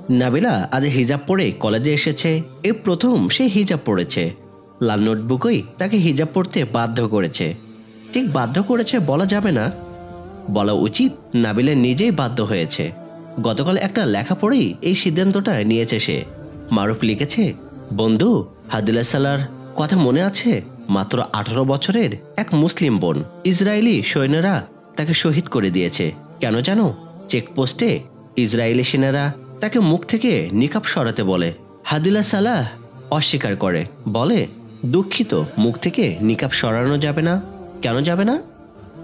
নাবিলা আজ হিজাব পরে কলেজে এসেছে। এই প্রথম সে হিজাব পড়েছে। লাল নোটবুকই তাকে হিজাব পড়তে বাধ্য করেছে। ঠিক বাধ্য করেছে বলা যাবে না, বলা উচিত নাবিলা নিজেই বাধ্য হয়েছে। গতকাল একটা লেখা পড়েই এই সিদ্ধান্তটা নিয়েছে সে। মারুফ লিখেছে, বন্ধু হাদিলা সালার কথা মনে আছে? মাত্র 18 বছরের এক মুসলিম বোন। ইসরায়েলি সৈন্যরা তাকে শহীদ করে দিয়েছে। কেন জানো? চেকপোস্টে ইসরায়েলি সেনারা তাকে মুখ থেকে নিকাব সরাতে বলে। হাদিলা সালাহ অস্বীকার করে, বলে দুঃখিত, মুখ থেকে নিকাব সরানো যাবে না। কেন যাবে না?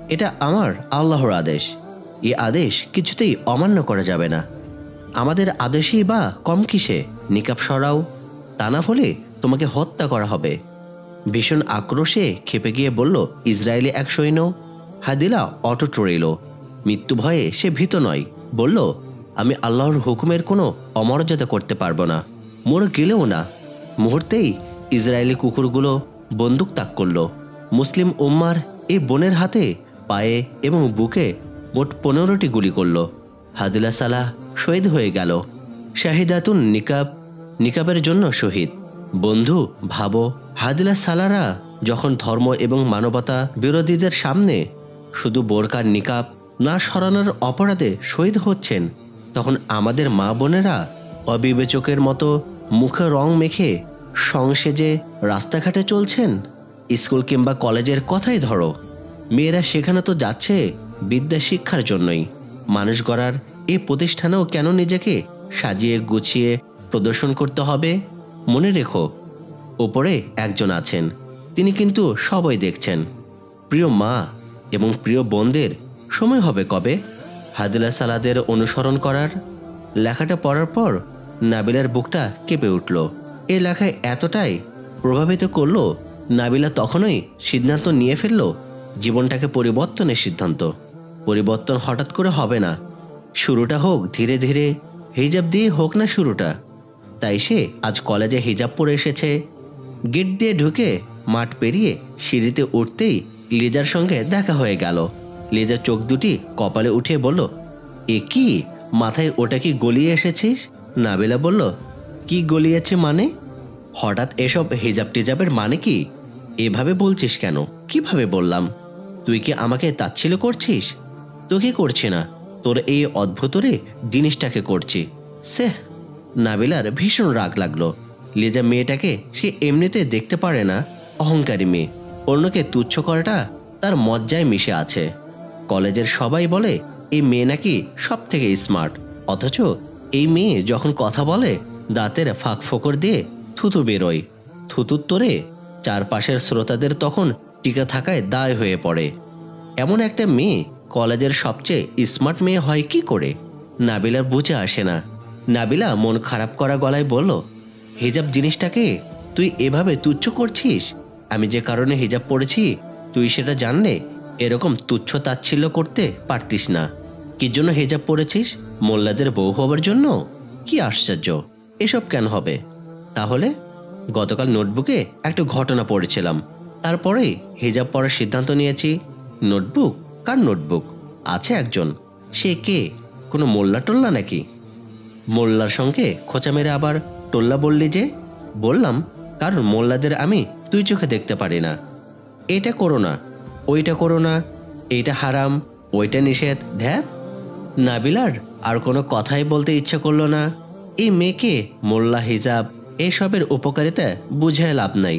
এটা আমার আল্লাহর আদেশ। এই আদেশ কিছুতেই অমান্য করা যাবে না। আমাদের আদেশই বা কম কিসে? নিকাব সরাও, তা না হলে তোমাকে হত্যা করা হবে। ভীষণ আক্রোশে খেপে গিয়ে বলল ইসরায়েলি এক সৈন্য। হাদিলা অটুট রইল। মৃত্যু ভয়ে সে ভীত নয়। বলল, আমি আল্লাহর হুকুমের কোনো অমর্যাদা করতে পারবো না, মরে গেলেও না। মুহূর্তেই ইসরায়েলি কুকুরগুলো বন্দুক তাক করল। মুসলিম উম্মার এই বোনের হাতে, পায়ে এবং বুকে মোট 15টি গুলি করল। হাদিলা সালাহ শহীদ হয়ে গেল। শাহিদাতুন নিকাব, নিকাবের জন্য শহীদ। বন্ধু ভাবো, হাদিলা সালারা যখন ধর্ম এবং মানবতা বিরোধীদের সামনে শুধু বোরকার নিকাব না সরানোর অপরাধে শহীদ হচ্ছেন, তখন আমাদের মা বোনেরা অবিবেচকের মতো মুখে রং মেখে সংসেজে রাস্তাঘাটে চলছেন। স্কুল কিংবা কলেজের কথাই ধরো, মেয়েরা সেখানে তো যাচ্ছে বিদ্যা শিক্ষার জন্যই। মানুষ গড়ার এই প্রতিষ্ঠানেও কেন নিজেকে সাজিয়ে গুছিয়ে প্রদর্শন করতে হবে? মনে রেখো, ওপরে একজন আছেন, তিনি কিন্তু সবাই দেখছেন। প্রিয় মা এবং প্রিয় বোনদের, সময় হবে কবে হাদিলা সালাদের অনুসরণ করার? লেখাটা পড়ার পর নাবিলার বুকটা কেঁপে উঠল। এই লেখায় এতটাই প্রভাবিত করল, নাবিলা তখনই সিদ্ধান্ত নিয়ে ফেলল জীবনটাকে পরিবর্তনের সিদ্ধান্ত। পরিবর্তন হঠাৎ করে হবে না, শুরুটা হোক ধীরে ধীরে। হিজাব দিয়ে হোক না শুরুটা। তাই সে আজ কলেজে হিজাব পরে এসেছে। গেট দিয়ে ঢুকে মাঠ পেরিয়ে সিঁড়িতে উঠতেই লিজার সঙ্গে দেখা হয়ে গেল। লিজার চোখ দুটি কপালে উঠিয়ে বলল, এ কি, মাথায় ওটা কি গলিয়ে এসেছিস? নাবিলা বলল, কি গলিয়েছে মানে? হঠাৎ এসব হিজাব টিজাবের মানে কি? এভাবে বলছিস কেন? কিভাবে বললাম? তুই কি আমাকে তাচ্ছিল্য করছিস? তোকে করছি না, তোর এই অদ্ভুতরে জিনিসটাকে করছি। সে নাবিলার ভীষণ রাগ লাগলো। লিজা মেয়েটাকে সে এমনিতে দেখতে পারে না, অহংকারী মেয়ে। অন্যকে তুচ্ছ করাটা তার মজ্জায় মিশে আছে। কলেজের সবাই বলে এই মেয়ে নাকি সব থেকে স্মার্ট, অথচ এই মেয়ে যখন কথা বলে দাঁতের ফাঁক ফোকর দিয়ে থুতু বেরোয়। থুতুর তোরে চারপাশের শ্রোতাদের তখন টিকে থাকায় দায় হয়ে পড়ে। এমন একটা মেয়ে কলেজের সবচেয়ে স্মার্ট মেয়ে হয় কি করে? নাবিলার বুঝে আসে না। নাবিলা মন খারাপ করা গলায় বলল, হিজাব জিনিসটাকে তুই এভাবে তুচ্ছ করছিস? আমি যে কারণে হিজাব পড়েছি তুই সেটা জানলে এরকম তুচ্ছ তাচ্ছিল্য করতে পারতিস না। কি জন্য হিজাব পড়েছিস? মোল্লাদের বউ হবার জন্য? কি আশ্চর্য, এসব কেন হবে? তাহলে গতকাল নোটবুকে একটা ঘটনা পড়েছিলাম, তারপরে হিজাব পড়ার সিদ্ধান্ত নিয়েছি। নোটবুক? কার নোটবুক? আছে একজন। সে কে? কোনো মোল্লা টোল্লা নাকি? মোল্লার সঙ্গে খোঁচা মেরে আবার টোল্লা বললি যে? বললাম কারণ মোল্লাদের আমি দুই চোখে দেখতে পারি না। এটা করো না, ওইটা করো না, এইটা হারাম, ওইটা নিষেধ। ধ্যাত, নাবিলার আর কোনো কথাই বলতে ইচ্ছে করলো না। এই মেয়েকে মোল্লা হিজাব এসবের উপকারিতা বুঝে লাভ নাই।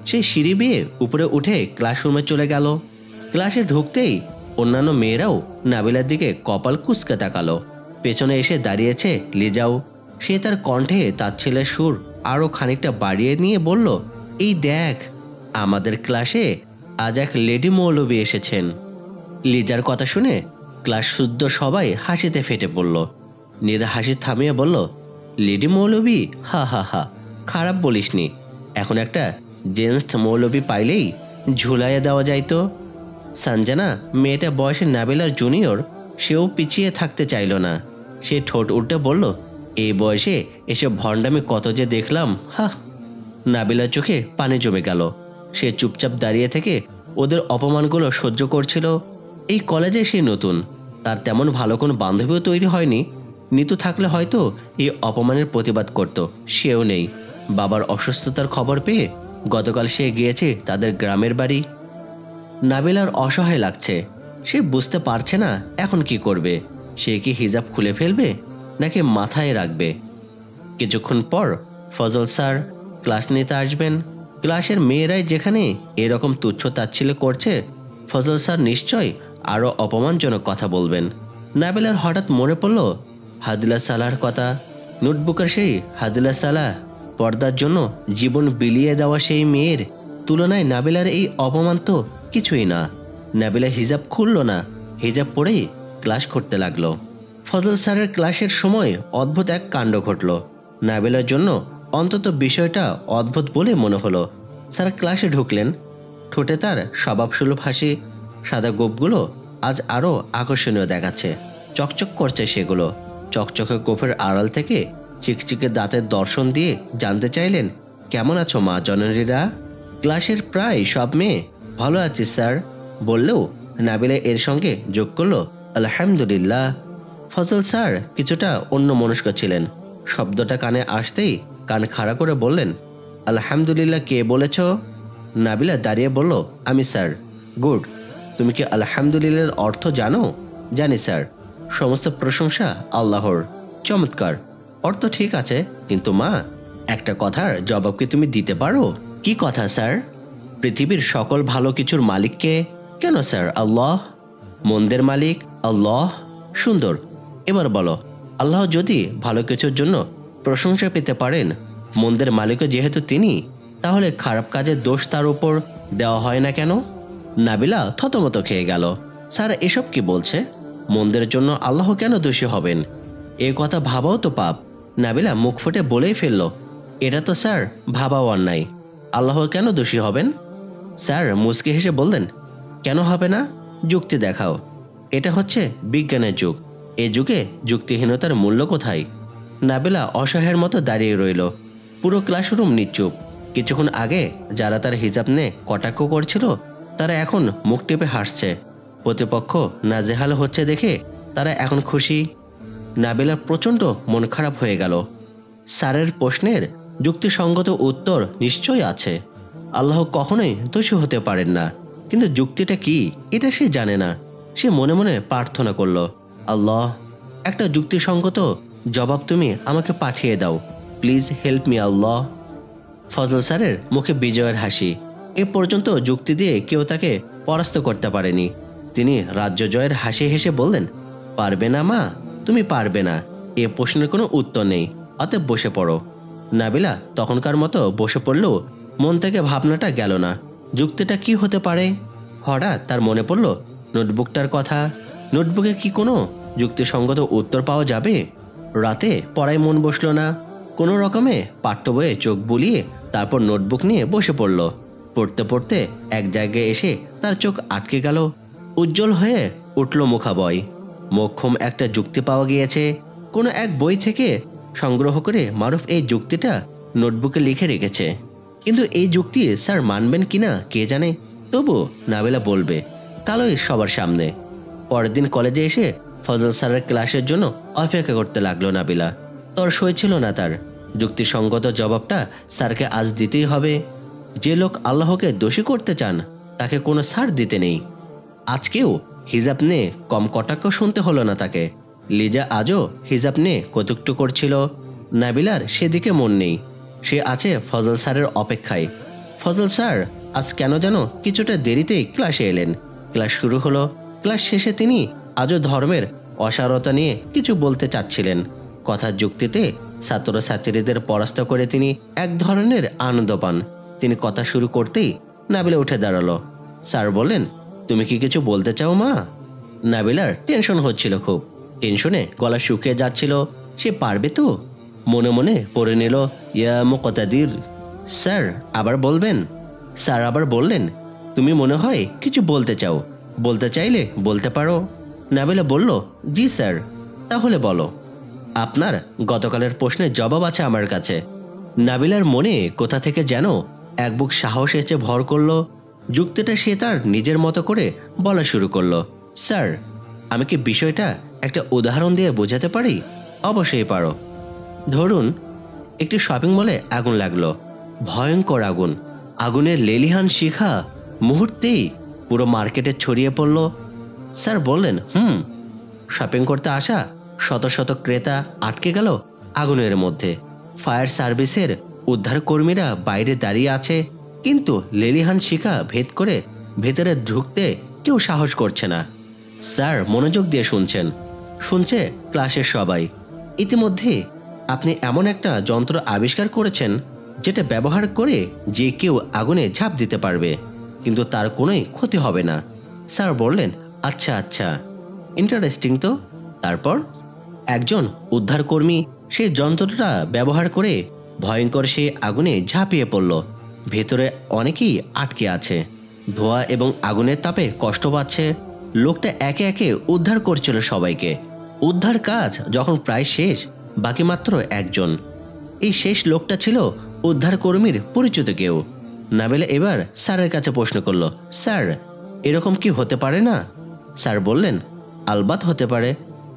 সে সিঁড়ি বেয়ে উপরে উঠে ক্লাসরুমে চলে গেল। ক্লাসে ঢুকতেই অন্যান্য মেয়েরাও নাবিলার দিকে কপাল কুঁচকে তাকালো। পেছনে এসে দাঁড়িয়েছে লিজাও। সে তার কণ্ঠে তার ছেলের সুর আরো খানিকটা বাড়িয়ে নিয়ে বলল, এই দেখ, আমাদের ক্লাসে আজ এক লেডি মৌলবী এসেছেন। লিজার কথা শুনে ক্লাস শুদ্ধ সবাই হাসিতে ফেটে পড়ল। নীরা হাসি থামিয়ে বলল, লেডি মৌলবী? হা হা হা, খারাপ বলিসনি। এখন একটা জেন্টস মৌলবী পাইলেই ঝুলাইয়া দেওয়া যাইতো। সঞ্জনা, মেয়েটা বয়সে নাবিলার জুনিয়র, সেও পিছিয়ে থাকতে চাইল না। সে ঠোঁট উল্টে বলল, এই বয়সে এসব ভণ্ডামি কত যে দেখলাম। হা! নাবিলার চোখে পানি জমে গেল। সে চুপচাপ দাঁড়িয়ে থেকে ওদের অপমানগুলো সহ্য করছিল। এই কলেজে সে নতুন, তার তেমন ভালো কোনো বান্ধবীও তৈরি হয়নি। নিতু থাকলে হয়তো এই অপমানের প্রতিবাদ করত, সেও নেই। বাবার অসুস্থতার খবর পেয়ে গতকাল সে গিয়েছে তাদের গ্রামের বাড়ি। নাবিলার অসহায় লাগছে, সে বুঝতে পারছে না এখন কি করবে। সে কি হিজাব খুলে ফেলবে নাকি মাথায় রাখবে? কিছুক্ষণ পর ফজল স্যার ক্লাস নিতে আসবেন। ক্লাসের মেয়েরাই যেখানে এরকম তুচ্ছ তাচ্ছিল্য করছে, ফজল স্যার নিশ্চয় আরও অপমানজনক কথা বলবেন। নাবিলার হঠাৎ মনে পড়ল হাদিলা সালার কথা। নোটবুকের সেই হাদিলা সালাহ, পর্দার জন্য জীবন বিলিয়ে দেওয়া সেই মেয়ের তুলনায় নাবিলার এই অপমান তো কিছুই না। নাবিলা হিজাব খুলল না, হিজাব পরেই ক্লাস করতে লাগলো। ফজল স্যারের ক্লাসের সময় অদ্ভুত এক কাণ্ড ঘটল। নাবিলার জন্য অন্তত বিষয়টা অদ্ভুত বলে মনে হলো। স্যার ক্লাসে ঢুকলেন, ঠোঁটে তার স্বভাবসুলভ হাসি। সাদা গোপগুলো আজ আরও আকর্ষণীয় দেখাচ্ছে, চকচক করছে সেগুলো। চকচকে গোফের আড়াল থেকে চিকচিকে দাঁতের দর্শন দিয়ে জানতে চাইলেন, কেমন আছো মা জননীরা? ক্লাসের প্রায় সব মেয়ে ভালো আছি স্যার বললেও নাবিলা এর সঙ্গে যোগ করলো আলহামদুলিল্লাহ। ফজল স্যার কিছুটা অন্য মনস্ক ছিলেন। শব্দটা কানে আসতেই কান খাড়া করে বললেন, আলহামদুলিল্লাহ কে বলেছ? নাবিলা দাঁড়িয়ে বলল, আমি স্যার। গুড। তুমি কি আলহামদুলিল্লাহর অর্থ জানো? জানি স্যার, সমস্ত প্রশংসা আল্লাহর। চমৎকার, অর্থ ঠিক আছে, কিন্তু মা একটা কথার জবাব কি তুমি দিতে পারো? কি কথা স্যার? পৃথিবীর সকল ভালো কিছুর মালিককে? কেন স্যার, আল্লাহ। মন্দের মালিক আল্লাহ। সুন্দর, এবার বলো, আল্লাহ যদি ভালো কিছুর জন্য প্রশংসা পেতে পারেন, মন্দের মালিকও যেহেতু তিনি, তাহলে খারাপ কাজের দোষ তার উপর দেওয়া হয় না কেন? নাবিলা থতমত খেয়ে গেল। স্যার এসব কি বলছে? মন্দের জন্য আল্লাহ কেন দোষী হবেন? এ কথা ভাবাও তো পাপ। নাবিলা মুখ ফুটে বলেই ফেলল, এটা তো স্যার ভাবাও অন্যায়। আল্লাহ কেন দোষী হবেন? স্যার মুচকি হেসে বললেন, কেন হবে না? যুক্তি দেখাও। এটা হচ্ছে বিজ্ঞানের যুগ, এ যুগে যুক্তিহীনতার মূল্য কোথায়? নাবিলা অসহায়ের মতো দাঁড়িয়ে রইল। পুরো ক্লাসরুম নিশ্চুপ। কিছুক্ষণ আগে যারা তার হিজাব নিয়ে কটাক্ষ করছিল, তারা এখন মুখ টিপে হাসছে। প্রতিপক্ষ নাজেহাল হচ্ছে দেখে তারা এখন খুশি। নাবিলার প্রচণ্ড মন খারাপ হয়ে গেল। স্যারের প্রশ্নের যুক্তিসঙ্গত উত্তর নিশ্চয় আছে। আল্লাহ কখনোই দোষী হতে পারেন না, কিন্তু যুক্তিটা কি এটা সে জানে না। সে মনে মনে প্রার্থনা করল, আল্লাহ, একটা যুক্তিসঙ্গত জবাব তুমি আমাকে পাঠিয়ে দাও, প্লিজ হেল্প মি আল্লাহ। ফজল স্যারের মুখে বিজয়ের হাসি। এ পর্যন্ত যুক্তি দিয়ে কেউ তাকে পরাস্ত করতে পারেনি। তিনি রাজ্য জয়ের হাসি হেসে বললেন, পারবে না মা, তুমি পারবে না, এ প্রশ্নের কোনো উত্তর নেই, অতএব বসে পড়ো। নাবিলা তখনকার মতো বসে পড়লেও মন থেকে ভাবনাটা গেল না, যুক্তিটা কি হতে পারে। হঠাৎ তার মনে পড়ল নোটবুকটার কথা। নোটবুকে কি কোনো যুক্তিসঙ্গত উত্তর পাওয়া যাবে? রাতে পড়ায় মন বসলো না। কোনো রকমে পাঠ্য বইয়ে চোখ বুলিয়ে তারপর নোটবুক নিয়ে বসে পড়ল। পড়তে পড়তে এক জায়গায় এসে তার চোখ আটকে গেল। উজ্জ্বল হয়ে উঠল মুখাবয়। মোক্ষম একটা যুক্তি পাওয়া গিয়েছে। কোনো এক বই থেকে সংগ্রহ করে মারুফ এই যুক্তিটা নোটবুকে লিখে রেখেছে। কিন্তু এই যুক্তি স্যার মানবেন কিনা কে জানে। তবু নাবিলা বলবে, কালই সবার সামনে। পরের দিন কলেজে এসে ফজল স্যারের ক্লাসের জন্য অপেক্ষা করতে লাগলো নাবিলা। তর সই ছিল না তার। যুক্তিসঙ্গত জবাবটা স্যারকে আজ দিতেই হবে। যে লোক আল্লাহকে দোষী করতে চান তাকে কোনো ছাড় দিতে নেই। আজকেও হিজাব নিয়ে কম কটাক্ষ শুনতে হলো না তাকে। লিজা আজও হিজাব নিয়ে কটুক্ত করছিল। নাবিলার সেদিকে মন নেই। সে আছে ফজল স্যারের অপেক্ষায়। ফজল স্যার আজ কেন যেন কিছুটা দেরিতেই ক্লাসে এলেন। ক্লাস শুরু হলো। ক্লাস শেষে তিনি আজও ধর্মের অসারতা নিয়ে কিছু বলতে চাচ্ছিলেন। কথার যুক্তিতে ছাত্রছাত্রীদের পরাস্ত করে তিনি এক ধরনের আনন্দ পান। তিনি কথা শুরু করতেই নাবিলা উঠে দাঁড়ালো। স্যার বললেন, তুমি কি কিছু বলতে চাও মা? নাবিলার টেনশন হচ্ছিল খুব। টেনশনে গলা শুকিয়ে যাচ্ছিল। সে পারবে তো? মনে মনে পড়ে নিল, ইয়া মুকতাদির। স্যার আবার বলবেন? স্যার আবার বললেন, তুমি মনে হয় কিছু বলতে চাও, বলতে চাইলে বলতে পারো। নাবিলা বলল, জি স্যার। তাহলে বলো। আপনার গতকালের প্রশ্নের জবাব আছে আমার কাছে। নাবিলার মনে কোথা থেকে যেন এক বুক সাহস এসে ভর করলো। যুক্তিটা সে তার নিজের মতো করে বলা শুরু করলো। স্যার, আমি কি বিষয়টা একটা উদাহরণ দিয়ে বোঝাতে পারি? অবশ্যই পারো। ধরুন একটি শপিং মলে আগুন লাগলো, ভয়ঙ্কর আগুন। আগুনের লেলিহান শিখা মুহূর্তেই পুরো মার্কেটে ছড়িয়ে পড়ল। স্যার বললেন, শপিং করতে আসা শত শত ক্রেতা আটকে গেল আগুনের মধ্যে। ফায়ার সার্ভিসের উদ্ধার কর্মীরা বাইরে দাঁড়িয়ে আছে, কিন্তু লেলিহান শিখা ভেদ করে ভেতরে ঢুকতে কেউ সাহস করছে না। স্যার মনোযোগ দিয়ে শুনছে ক্লাসের সবাই। ইতিমধ্যে আপনি এমন একটা যন্ত্র আবিষ্কার করেছেন যেটা ব্যবহার করে যে কেউ আগুনে ঝাঁপ দিতে পারবে, কিন্তু তার কোনোই ক্ষতি হবে না। স্যার বললেন, আচ্ছা আচ্ছা, ইন্টারেস্টিং তো। তারপর একজন উদ্ধারকর্মী সেই যন্ত্রটা ব্যবহার করে ভয়ঙ্কর সে আগুনে ঝাঁপিয়ে পড়ল। ভেতরে অনেকেই আটকে আছে, ধোঁয়া এবং আগুনের তাপে কষ্ট পাচ্ছে। লোকটা একে একে উদ্ধার করছিল সবাইকে। উদ্ধার কাজ যখন প্রায় শেষ, বাকি মাত্র একজন। এই শেষ লোকটা ছিল উদ্ধার কর্মীর পরিচিত কেউ। নাবিলা এবার স্যারের কাছে প্রশ্ন করল, স্যার এরকম কি হতে পারে না? স্যার বললেন, আলবাত হতে পারে।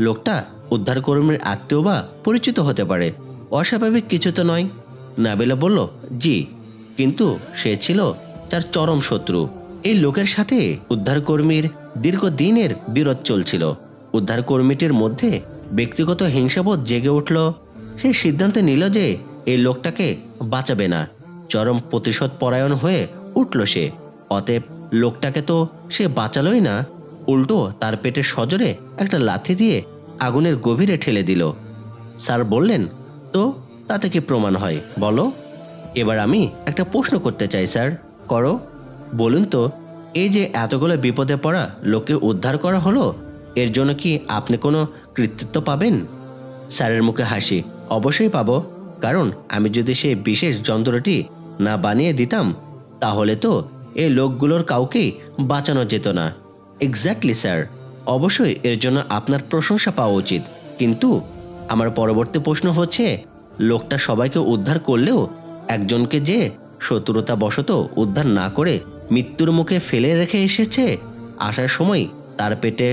লোকটা উদ্ধার কর্মীর আত্মীয় বা পরিচিত হতে পারে, অস্বাভাবিক কিছু তো নয়। নাবিলা বলল, জি, কিন্তু সে ছিল তার চরম শত্রু। এই লোকের সাথে উদ্ধারকর্মীর দীর্ঘদিনের বিরোধ চলছিল। উদ্ধারকর্মীটির মধ্যে ব্যক্তিগত হিংসাবোধ জেগে উঠল। সে সিদ্ধান্ত নিল যে এই লোকটাকে বাঁচাবে না। চরম প্রতিশোধ পরায়ণ হয়ে উঠল সে। অতএব লোকটাকে তো সে বাঁচালোই না, উল্টো তার পেটে সজোরে একটা লাথি দিয়ে আগুনের গভীরে ঠেলে দিল। স্যার বললেন, তো তাতে কি প্রমাণ হয় বলো? এবার আমি একটা প্রশ্ন করতে চাই স্যার। করো। বলুন তো, এই যে এতগুলো বিপদে পড়া লোককে উদ্ধার করা হলো, এর জন্য কি আপনি কোনো কৃতিত্ব পাবেন? স্যারের মুখে হাসি, অবশ্যই পাবো। কারণ আমি যদি সেই বিশেষ যন্ত্রটি না বানিয়ে দিতাম, তাহলে তো এই লোকগুলোর কাউকেই বাঁচানো যেত না। এক্স্যাক্টলি স্যার, অবশ্যই এর জন্য আপনার প্রশংসা পাওয়া উচিত। কিন্তু আমার পরবর্তী প্রশ্ন হচ্ছে, লোকটা সবাইকে উদ্ধার করলেও একজনকে যে শত্রুতা বশত উদ্ধার না করে মৃত্যুর মুখে ফেলে রেখে এসেছে, আসার সময় তার পেটে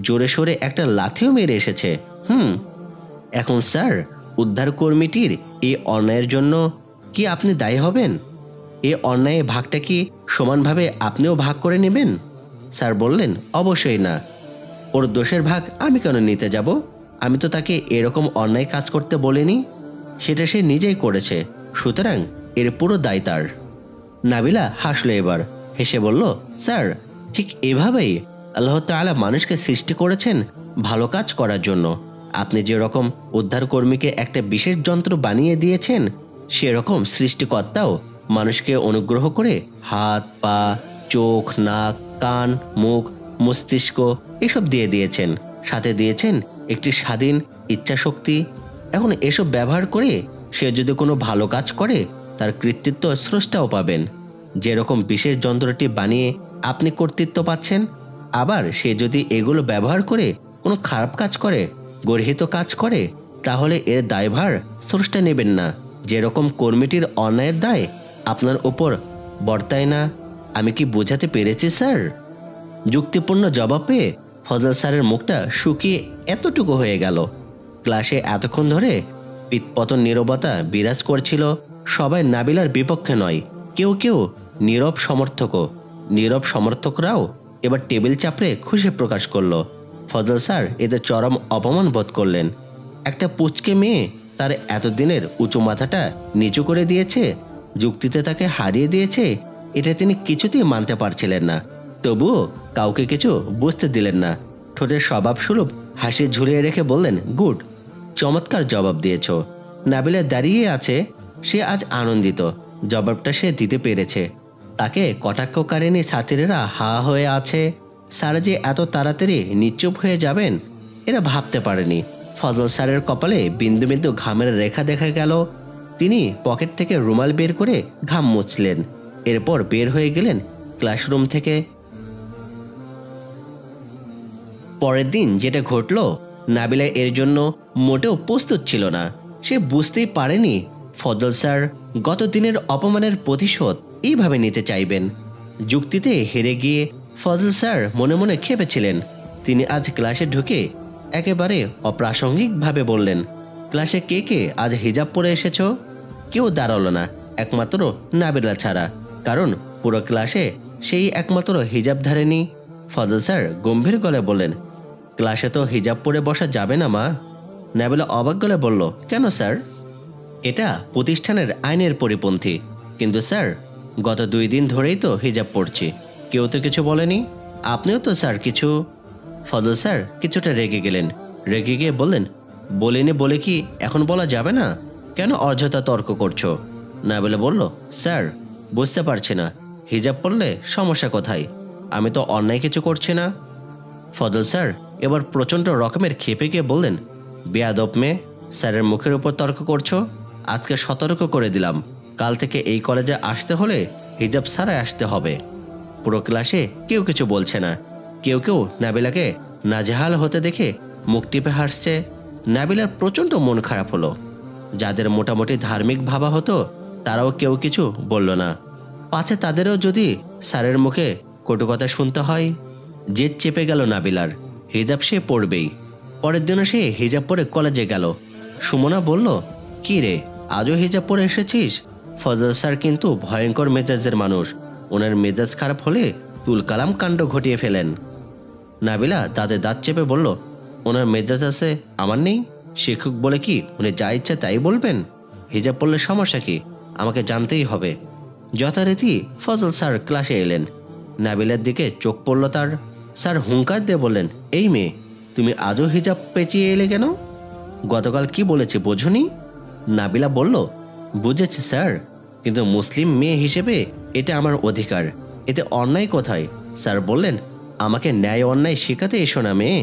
জোরে সোরে একটা লাথিও মেরে এসেছে। এখন স্যার, উদ্ধার কর্মীটির এই অন্যায়ের জন্য কি আপনি দায়ী হবেন? এই অন্যায়ের ভাগটা কি সমানভাবে আপনিও ভাগ করে নেবেন? স্যার বললেন, অবশ্যই না। ওর দোষের ভাগ আমি কেন নিতে যাব? আমি তো তাকে এরকম অন্যায় কাজ করতে বলিনি। সেটা সে নিজেই করেছে, সুতরাং এর পুরো দায় তার। নাবিলা হাসলো এবার, হেসে বলল, স্যার ঠিক এভাবেই আল্লাহ তাআলা মানুষকে সৃষ্টি করেছেন ভালো কাজ করার জন্য। আপনি যেরকম উদ্ধার কর্মীকে একটা বিশেষ যন্ত্র বানিয়ে দিয়েছেন, সেরকম সৃষ্টিকর্তাও মানুষকে অনুগ্রহ করে হাত, পা, চোখ, নাক, কান, মুখ, মস্তিষ্ক এসব দিয়ে দিয়েছেন। সাথে দিয়েছেন একটি স্বাধীন ইচ্ছা শক্তি। এখন এসব ব্যবহার করে সে যদি কোনো ভালো কাজ করে, তার কৃতিত্ব স্রষ্টাও পাবেন। যেরকম বিশেষ যন্ত্রটি বানিয়ে আপনি কর্তৃত্ব পাচ্ছেন, আবার সে যদি এগুলো ব্যবহার করে কোনো খারাপ কাজ করে, গর্হিত কাজ করে, তাহলে এর দায়ভার স্রষ্টা নেবেন না। যেরকম কর্মীটির অন্যায়ের দায় আপনার উপর বর্তায় না। আমি কি বোঝাতে পেরেছি স্যার? যুক্তিপূর্ণ জবাব পেয়ে ফজল স্যারের মুখটা শুকিয়ে এতটুকু হয়ে গেল। ক্লাসে এতক্ষণ ধরে পিতপতন নীরবতা বিরাজ করছিল। সবাই নাবিলার বিপক্ষে নয়, কেউ কেউ নীরব সমর্থকরাও এবার টেবিল চাপড়ে খুশি প্রকাশ করলো। ফজল স্যার এতে চরম অপমান বোধ করলেন। একটা পুচকে মেয়ে তার এতদিনের উঁচু মাথাটা নিচু করে দিয়েছে, যুক্তিতে তাকে হারিয়ে দিয়েছে, এটা তিনি কিছুতেই মানতে পারছিলেন না। তবুও কাউকে কিছু বুঝতে দিলেন না। ঠোঁটের স্বভাবস্বরূপ হাসি ঝুলিয়ে রেখে বললেন, গুড, চমৎকার জবাব দিয়েছ। নাবিলা দাঁড়িয়ে আছে, সে আজ আনন্দিত। জবাবটা সে দিতে পেরেছে। তাকে কটাক্ষকারিণী ছাত্রীরা হা হয়ে আছে। স্যার যে এত তাড়াতাড়ি নিশ্চুপ হয়ে যাবেন, এরা ভাবতে পারেনি। ফজল স্যারের কপালে বিন্দু বিন্দু ঘামের রেখা দেখা গেল। তিনি পকেট থেকে রুমাল বের করে ঘাম মুছলেন, এরপর বের হয়ে গেলেন ক্লাসরুম থেকে। পরের দিন যেটা ঘটল, নাবিলা এর জন্য মোটেও প্রস্তুত ছিল না। সে বুঝতেই পারেনি ফজল স্যার গত দিনের অপমানের প্রতিশোধ এইভাবে নিতে চাইবেন। যুক্তিতে হেরে গিয়ে ফজল স্যার মনে মনে খেপেছিলেন। তিনি আজ ক্লাসে ঢুকে একেবারে অপ্রাসঙ্গিকভাবে বললেন, ক্লাসে কে কে আজ হিজাব পরে এসেছো? কেউ দাঁড়ালো না, একমাত্র নাবিলা ছাড়া, কারণ পুরো ক্লাসে সেই একমাত্র হিজাব ধারেনি। ফজল স্যার গম্ভীর গলায় বললেন, ক্লাসে তো হিজাব পরে বসা যাবে না মা। নাবিলা অবাক গলায় বলল, কেন স্যার? এটা প্রতিষ্ঠানের আইনের পরিপন্থী। কিন্তু স্যার, গত 2 দিন ধরেই তো হিজাব পড়ছি, কেউ তো কিছু বলেনি। আপনিও তো স্যার কিছু। ফজল স্যার কিছুটা রেগে গেলেন। রেগে গিয়ে বললেন, বলিনি বলে কি এখন বলা যাবে না? কেন অযথা তর্ক করছো? নাবিলা বলল, স্যার বুঝতে পারছি না, হিজাব পরলে সমস্যা কোথায়? আমি তো অন্যায় কিছু করছি না। ফজল স্যার এবার প্রচণ্ড রকমের ক্ষেপে গিয়ে বললেন, বেয়াদব মেয়ে, স্যারের মুখের উপর তর্ক করছো। আজকে সতর্ক করে দিলাম, কাল থেকে এই কলেজে আসতে হলে হিজাব ছাড়াই আসতে হবে। পুরো ক্লাসে কেউ কিছু বলছে না। কেউ কেউ নাবিলাকে নাজেহাল হতে দেখে মুখ টিপে হাসছে। নাবিলার প্রচণ্ড মন খারাপ হলো। যাদের মোটামুটি ধার্মিক ভাবা হতো তারাও কেউ কিছু বলল না, পাছে তাদেরও যদি স্যারের মুখে কটু কথা শুনতে হয়। জেদ চেপে গেল নাবিলার। হিজাব সে পড়বেই। পরের দিনও সে হিজাব পরে কলেজে গেল। সুমনা বলল, কি রে, আজও হিজাব পরে এসেছিস? ফজল স্যার কিন্তু ভয়ঙ্কর মেজাজের মানুষ, ওনার মেজাজ খারাপ হলে তুলকালাম কাণ্ড ঘটিয়ে ফেলেন। নাবিলা দাঁতে দাঁত চেপে বলল, ওনার মেজাজ আছে, আমার নেই? শিক্ষক বলে কি উনি যা ইচ্ছে তাই বলবেন? হিজাব পড়লে সমস্যা কি? আমাকে জানতেই হবে। যথারীতি ফজল স্যার ক্লাসে এলেন। নাবিলার দিকে চোখ পড়ল তার। স্যার হুঙ্কার দিয়ে বললেন, এই মেয়ে, তুমি আজও হিজাব পেঁচিয়ে এলে কেন? গতকাল কি বলেছি বোঝনি? নাবিলা বলল, বুঝেছি স্যার, কিন্তু মুসলিম মেয়ে হিসেবে এটা আমার অধিকার, এতে অন্যায় কোথায়? স্যার বললেন, আমাকে ন্যায় অন্যায় শেখাতে এসো না মেয়ে,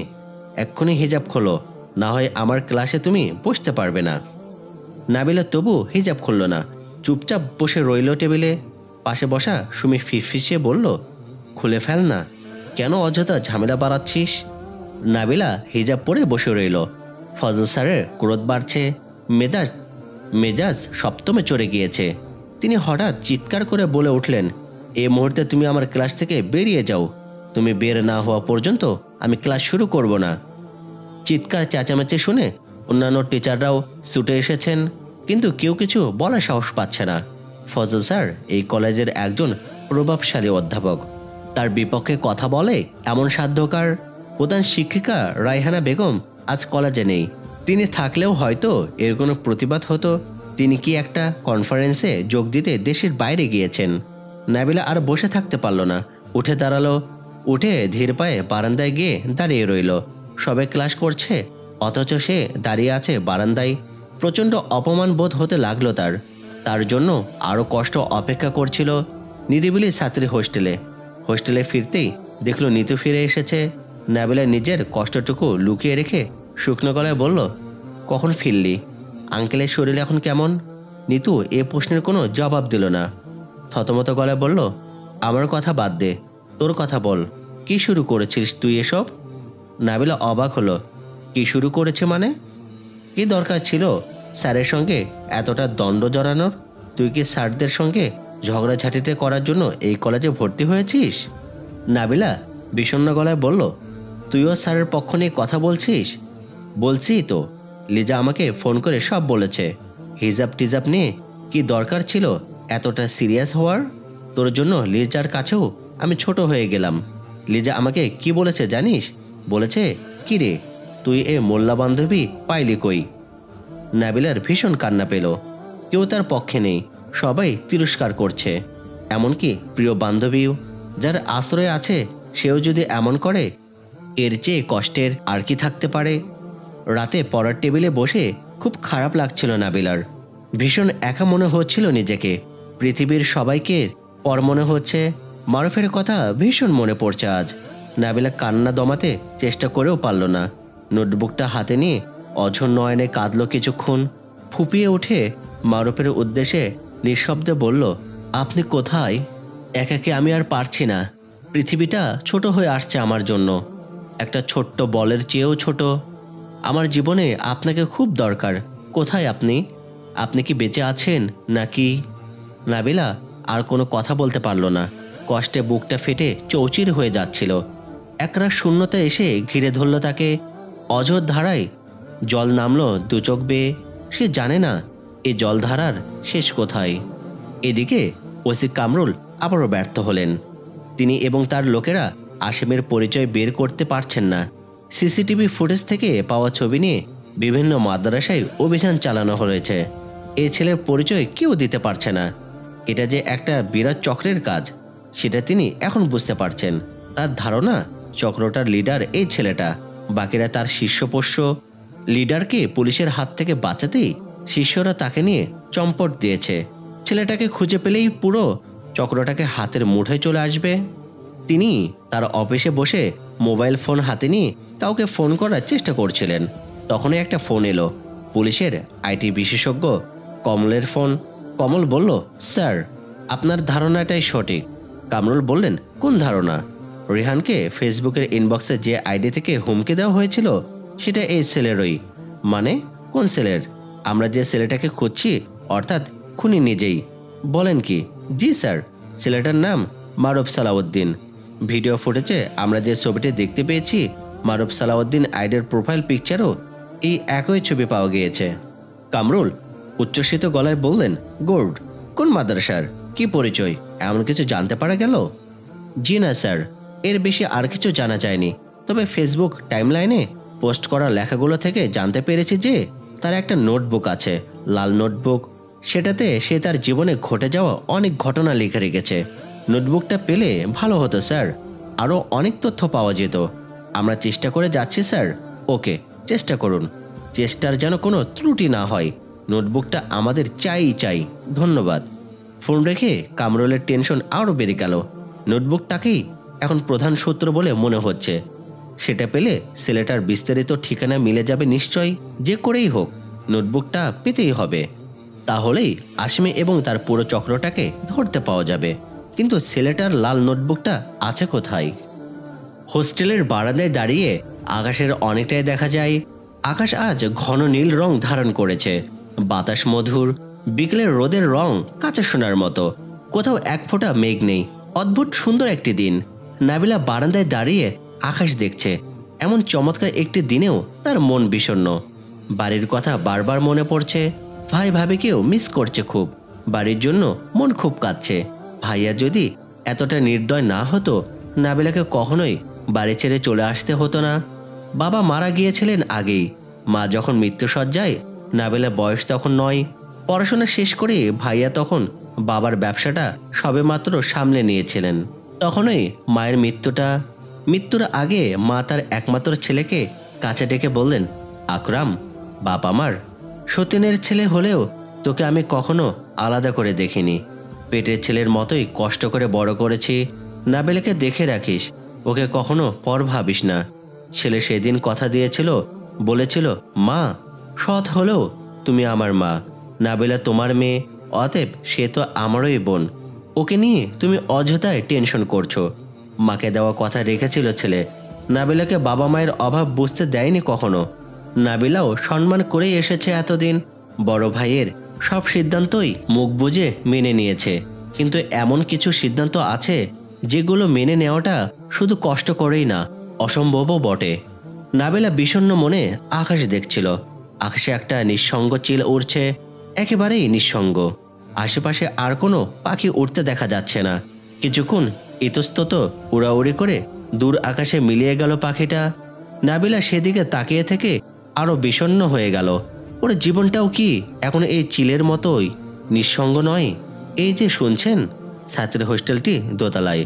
এক্ষুনি হিজাব খোলো, না হয় আমার ক্লাসে তুমি বসতে পারবে না। নাবিলা তবু হিজাব খুলল না, চুপচাপ বসে রইল টেবিলে। পাশে বসা সুমি ফিসফিসিয়ে বলল, খুলে ফেল না, কেন অযথা ঝামেলা বাড়াচ্ছিস? নাবিলা হিজাব পরে বসে রইল। ফজল স্যারের ক্রোধ বাড়ছে, মেজাজ সপ্তমে চড়ে গিয়েছে। তিনি হঠাৎ চিৎকার করে বলে উঠলেন, এই মুহূর্তে তুমি আমার ক্লাস থেকে বেরিয়ে যাও। তুমি বের না হওয়া পর্যন্ত আমি ক্লাস শুরু করব না। চিৎকার চেঁচামেচি শুনে অন্যান্য টিচাররাও ছুটে এসেছেন, কিন্তু কেউ কিছু বলার সাহস পাচ্ছে না। ফজল স্যার এই কলেজের একজন প্রভাবশালী অধ্যাপক, তার বিপক্ষে কথা বলে এমন সাধ্যকার? প্রধান শিক্ষিকা রায়হানা বেগম আজ কলেজে নেই। তিনি থাকলেও হয়তো এর কোনো প্রতিবাদ হতো। তিনি কি একটা কনফারেন্সে যোগ দিতে দেশের বাইরে গিয়েছেন। নাবিলা আর বসে থাকতে পারল না, উঠে দাঁড়ালো। উঠে ধীর পায়ে বারান্দায় গিয়ে দাঁড়িয়ে রইল। সবাই ক্লাস করছে, অথচ সে দাঁড়িয়ে আছে বারান্দায়। প্রচণ্ড অপমান বোধ হতে লাগলো তার জন্য আরও কষ্ট অপেক্ষা করছিল নিরিবিলি ছাত্রী হোস্টেলে ফিরতেই দেখলো নিতু ফিরে এসেছে। নাবিলা নিজের কষ্টটুকু লুকিয়ে রেখে শুকনো গলায় বলল, কখন ফিরলি? আঙ্কেলের শরীর এখন কেমন? নিতু এ প্রশ্নের কোনো জবাব দিল না। থতমত গলায় বলল, আমার কথা বাদ দে, তোর কথা বল, কি শুরু করেছিস তুই এসব? নাবিলা অবাক হলো, কি শুরু করেছে মানে? কি দরকার ছিল স্যারের সঙ্গে এতটা দণ্ড জড়ানোর? তুই কি স্যারদের সঙ্গে ঝগড়াঝাটিতে করার জন্য এই কলেজে ভর্তি হয়েছিস? নাবিলা বিষণ্ণ গলায় বলল, তুইও স্যারের পক্ষ নিয়ে কথা বলছিস? বলছি তো, লিজা আমাকে ফোন করে সব বলেছে। হিজাব টিজাব নিয়ে কি দরকার ছিল এতটা সিরিয়াস হওয়ার? তোর জন্য লিজার কাছেও আমি ছোট হয়ে গেলাম। লিজা আমাকে কি বলেছে জানিস? বলেছে, কি রে, তুই এ মোল্লা বান্ধবী পাইলি কই? নাবিলার ভীষণ কান্না পেল। কেউ তার পক্ষে নেই, সবাই তিরস্কার করছে। এমনকি প্রিয় বান্ধবীও, যার আশ্রয় আছে, সেও যদি এমন করে, এর চেয়ে কষ্টের আর কি থাকতে পারে? রাতে পড়ার টেবিলে বসে খুব খারাপ লাগছিল নাবিলার। ভীষণ একা মনে হচ্ছিল নিজেকে। পৃথিবীর সবাইকে পর মনে হচ্ছে। মারুফের কথা ভীষণ মনে পড়ছে আজ। নাবিলা কান্না দমাতে চেষ্টা করেও পারল না। নোটবুকটা হাতে নিয়ে অঝোর নয়নে কাঁদল কিছুক্ষণ। ফুপিয়ে উঠে মারুফের উদ্দেশ্যে নিঃশব্দে বলল, আপনি কোথায়? একাকে আমি আর পারছি না। পৃথিবীটা ছোট হয়ে আসছে আমার জন্য, একটা ছোট্ট বলের চেয়েও ছোট। আমার জীবনে আপনাকে খুব দরকার। কোথায় আপনি? আপনি কি বেঁচে আছেন নাকি? নাবিলা আর কোনো কথা বলতে পারল না। কষ্টে বুকটা ফেটে চৌচির হয়ে যাচ্ছিল। একরাশ শূন্যতা এসে ঘিরে ধরল তাকে। অঝোর ধারায় জল নামলো দু চোখ বেয়ে। সে জানে না এই জলধারার শেষ কোথায়। এদিকে ওসি কামরুল আবারও ব্যর্থ হলেন। তিনি এবং তার লোকেরা আসামির পরিচয় বের করতে পারছেন না। সিসিটিভি ফুটেজ থেকে পাওয়া ছবি নিয়ে বিভিন্ন মাদ্রাসায় অভিযান চালানো হয়েছে। এই ছেলের পরিচয় কেউ দিতে পারছে না। এটা যে একটা বিরাট চক্রের কাজ সেটা তিনি এখন বুঝতে পারছেন। তার ধারণা চক্রটার লিডার এই ছেলেটা, বাকিরা তার শিষ্যপোষ্য। লিডারকে পুলিশের হাত থেকে বাঁচাতেই শিষ্যরা তাকে নিয়ে চম্পট দিয়েছে। ছেলেটাকে খুঁজে পেলেই পুরো চক্রটাকে হাতের মুঠোয় চলে আসবে। তিনি তার অফিসে বসে মোবাইল ফোন হাতে নিয়ে কাউকে ফোন করার চেষ্টা করছিলেন। তখনই একটা ফোন এলো, পুলিশের আইটি বিশেষজ্ঞ কমলের ফোন। কমল বলল, স্যার আপনার ধারণাটাই সঠিক। কামরুল বললেন, কোন ধারণা? রেহানকে ফেসবুকের ইনবক্সে যে আইডি থেকে হুমকি দেওয়া হয়েছিল সেটা এই ছেলেরই। মানে কোন ছেলের? আমরা যে ছেলেটাকে খুঁজছি, অর্থাৎ খুনি নিজেই। বলেন কি? জি স্যার, ছেলেটার নাম মারুফ সালাউদ্দিন। ভিডিও ফুটেজে আমরা যে ছবিটি দেখতে পেয়েছি, মারুফ সালাউদ্দিন আইডির প্রোফাইল পিকচারও এই একই ছবি পাওয়া গিয়েছে। কামরুল উচ্ছ্বসিত গলায় বললেন, গুড। কোন মাদ্রাসার, কি পরিচয়, এমন কিছু জানতে পারা গেল? জি না স্যার, এর বেশি আর কিছু জানা যায়নি। তবে ফেসবুক টাইমলাইনে পোস্ট করা লেখাগুলো থেকে জানতে পেরেছি যে তার একটা নোটবুক আছে, লাল নোটবুক। সেটাতে সে তার জীবনে ঘটে যাওয়া অনেক ঘটনা লিখে রেখেছে। নোটবুকটা পেলে ভালো হতো স্যার, আরও অনেক তথ্য পাওয়া যেত। আমরা চেষ্টা করে যাচ্ছি স্যার। ওকে, চেষ্টা করুন, চেষ্টার যেন কোনো ত্রুটি না হয়। নোটবুকটা আমাদের চাই। ধন্যবাদ। ফোন রেখে কামরুলের টেনশন আরও বেড়ে গেল। নোটবুকটাকেই এখন প্রধান সূত্র বলে মনে হচ্ছে। সেটা পেলে ছেলেটার বিস্তারিত ঠিকানা মিলে যাবে নিশ্চয়ই। যে করেই হোক নোটবুকটা পেতেই হবে, তাহলেই আসামি এবং তার পুরো চক্রটাকে ধরতে পাওয়া যাবে। কিন্তু ছেলেটার লাল নোটবুকটা আছে কোথায়? হোস্টেলের বারান্দায় দাঁড়িয়ে আকাশের অনেকটাই দেখা যায়। আকাশ আজ ঘন নীল রং ধারণ করেছে। বাতাস মধুর, বিকেলের রোদের রং কাঁচা সোনার মতো। কোথাও এক ফোঁটা মেঘ নেই। অদ্ভুত সুন্দর একটি দিন। নাবিলা বারান্দায় দাঁড়িয়ে আকাশ দেখছে। এমন চমৎকার একটি দিনেও তার মন বিষণ্ণ। বাড়ির কথা বারবার মনে পড়ছে। ভাই ভাবিকেও মিস করছে খুব। বাড়ির জন্য মন খুব কাঁদছে। ভাইয়া যদি এতটা নির্দয় না হতো, নাবিলাকে কখনোই বাড়ি ছেড়ে চলে আসতে হতো না। বাবা মারা গিয়েছিলেন আগেই। মা যখন মৃত্যুশয্যায়, নাবিলা বয়স তখন 9। পড়াশোনা শেষ করে ভাইয়া তখন বাবার ব্যবসাটা সবেমাত্র সামলে নিয়েছিলেন। তখনই মায়ের মৃত্যুর আগে মা তার একমাত্র ছেলেকে কাছে ডেকে বললেন, আকরাম, বাপ আমার, সতীনের ছেলে হলেও তোকে আমি কখনো আলাদা করে দেখিনি। পেটের ছেলের মতোই কষ্ট করে বড় করেছি। নাবিলাকে দেখে রাখিস, ওকে কখনো পর ভাবিস না। ছেলে সেদিন কথা দিয়েছিল, বলেছিল, মা, সৎ হলেও তুমি আমার মা। নাবিলা তোমার মেয়ে, অতএব সে তো আমারই বোন। ওকে নিয়ে তুমি অযথায় টেনশন করছো। মাকে দেওয়া কথা রেখেছিল ছেলে। নাবিলাকে বাবা মায়ের অভাব বুঝতে দেয়নি কখনো। নাবিলাও সম্মান করেই এসেছে এতদিন। বড় ভাইয়ের সব সিদ্ধান্তই মুখ বুজে মেনে নিয়েছে। কিন্তু এমন কিছু সিদ্ধান্ত আছে যেগুলো মেনে নেওয়াটা শুধু কষ্ট করেই না, অসম্ভবও বটে। নাবিলা বিষণ্ণ মনে আকাশ দেখছিল। আকাশে একটা নিঃসঙ্গ চিল উড়ছে, একেবারেই নিঃসঙ্গ। আশেপাশে আর কোনো পাখি উড়তে দেখা যাচ্ছে না। কিছুক্ষণ ইতস্তত উড়াউড়ি করে দূর আকাশে মিলিয়ে গেল পাখিটা। নাবিলা সেদিকে তাকিয়ে থেকে আরো বিষণ্ণ হয়ে গেল। ওর জীবনটাও কি এখন এই চিলের মতোই নিঃসঙ্গ নয়? এই যে শুনছেন, ছাত্রী হোস্টেলটি দোতলায়।